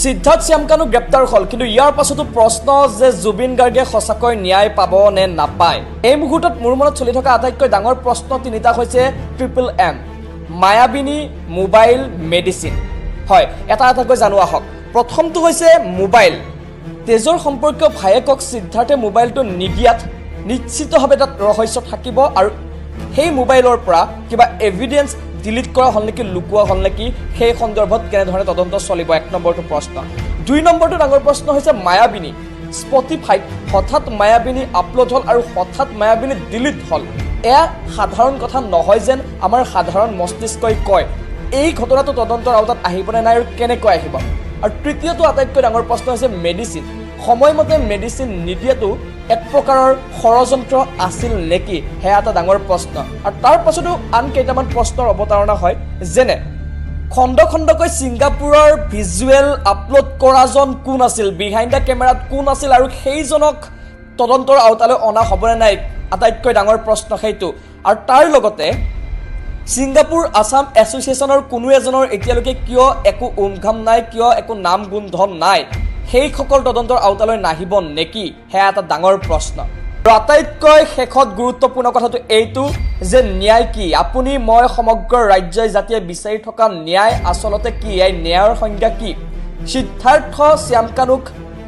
সিদ্ধাৰ্থ শ্যামকানু গ্ৰেপ্তাৰ হ'ল, কিন্তু ইয়াৰ পাছতো প্ৰশ্ন যে জুবিন গাৰ্গে সঁচাকৈ ন্যায় পাব নে নাপায়। এই মুহূৰ্তত মোৰ মনত চলি থকা আটাইতকৈ ডাঙৰ প্ৰশ্ন তিনিটা হৈছে MMM, মায়াবিনী, মোবাইল, মেডিচিন। হয়, এটা এটাকৈ জানো আহক। প্ৰথমটো হৈছে মোবাইল। তেজৰ সম্পৰ্কীয় ভায়েকক সিদ্ধাৰ্থে মোবাইলটো নিদিয়াত নিশ্চিতভাৱে তাত ৰহস্য থাকিব, আৰু সেই মোবাইলৰ পৰা কিবা এভিডেন্স ডিলিট কৰা হ'ল নেকি, লুকোৱা হ'ল নেকি, সেই সন্দৰ্ভত কেনেধৰণে তদন্ত চলিব, 1 নম্বৰটো প্ৰশ্ন। 2 নম্বৰটো ডাঙৰ প্ৰশ্ন হৈছে মায়াবিনী। স্পটিফাইত হঠাৎ মায়াবিনী আপলোড হ'ল আৰু হঠাৎ মায়াবিনী ডিলিট হ'ল। এয়া সাধাৰণ কথা নহয় যেন আমাৰ সাধাৰণ মস্তিষ্কই কয়। এই ঘটনাটো তদন্তৰ আওতাত আহিবনে নাই আৰু কেনেকৈ আহিব। আৰু তৃতীয়টো আটাইতকৈ ডাঙৰ প্ৰশ্ন হৈছে মেডিচিন। সময়মতে মেডিচিন নিদিয়াটো এক প্ৰকাৰৰ ষড়যন্ত্ৰ আছিল নেকি, সেয়া এটা ডাঙৰ প্ৰশ্ন। আৰু তাৰ পাছতো আন কেইটামান প্ৰশ্নৰ অৱতাৰণা হয়, যেনে খণ্ড খণ্ডকৈ ছিংগাপুৰৰ ভিজুৱেল আপলোড কৰাজন কোন আছিল, বিহাইণ্ড দ্য কেমেৰাত কোন আছিল, আৰু সেইজনক তদন্তৰ আওতালৈ অনা হ'বনে নাই, আটাইতকৈ ডাঙৰ প্ৰশ্ন সেইটো। আৰু তাৰ লগতে ছিংগাপুৰ আছাম এছ'চিয়েশ্যনৰ কোনো এজনৰ এতিয়ালৈকে কিয় একো উমঘাম নাই, কিয় একো নাম গোন্ধ নাই, সেইসকল তদন্তৰ আওতালৈ নাহিব নেকি, সেয়া এটা ডাঙৰ প্ৰশ্ন। আৰু আটাইতকৈ শেষত গুৰুত্বপূৰ্ণ কথাটো এইটো যে ন্যায় কি, আপুনি মই সমগ্ৰ ৰাজ্যই জাতিয়ে বিচাৰি থকা ন্যায় আচলতে কি, এই ন্যায়ৰ সংজ্ঞা কি। সিদ্ধাৰ্থ শ্যামকানুক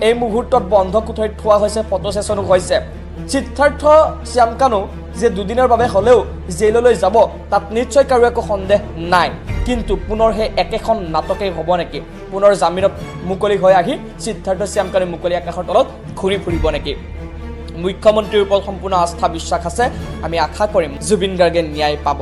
এই মুহূৰ্তত বন্ধ কোঠৰীত থোৱা হৈছে, ফটো ছেছনো হৈছে। সিদ্ধাৰ্থ শ্যামকানু যে দুদিনৰ বাবে হ'লেও জেইললৈ যাব, তাত নিশ্চয় কাৰো একো সন্দেহ নাই। কিন্তু পুনৰ সেই একেখন নাটকেই হ'ব নেকি, পুনৰ জামিনত মুকলি হৈ আহি সিদ্ধাৰ্থ শ্যামকানু মুকলি আকাশৰ তলত ঘূৰি ফুৰিব নেকি। মুখ্যমন্ত্ৰীৰ ওপৰত সম্পূৰ্ণ আস্থা বিশ্বাস আছে, আমি আশা কৰিম জুবিন গাৰ্গে ন্যায় পাব।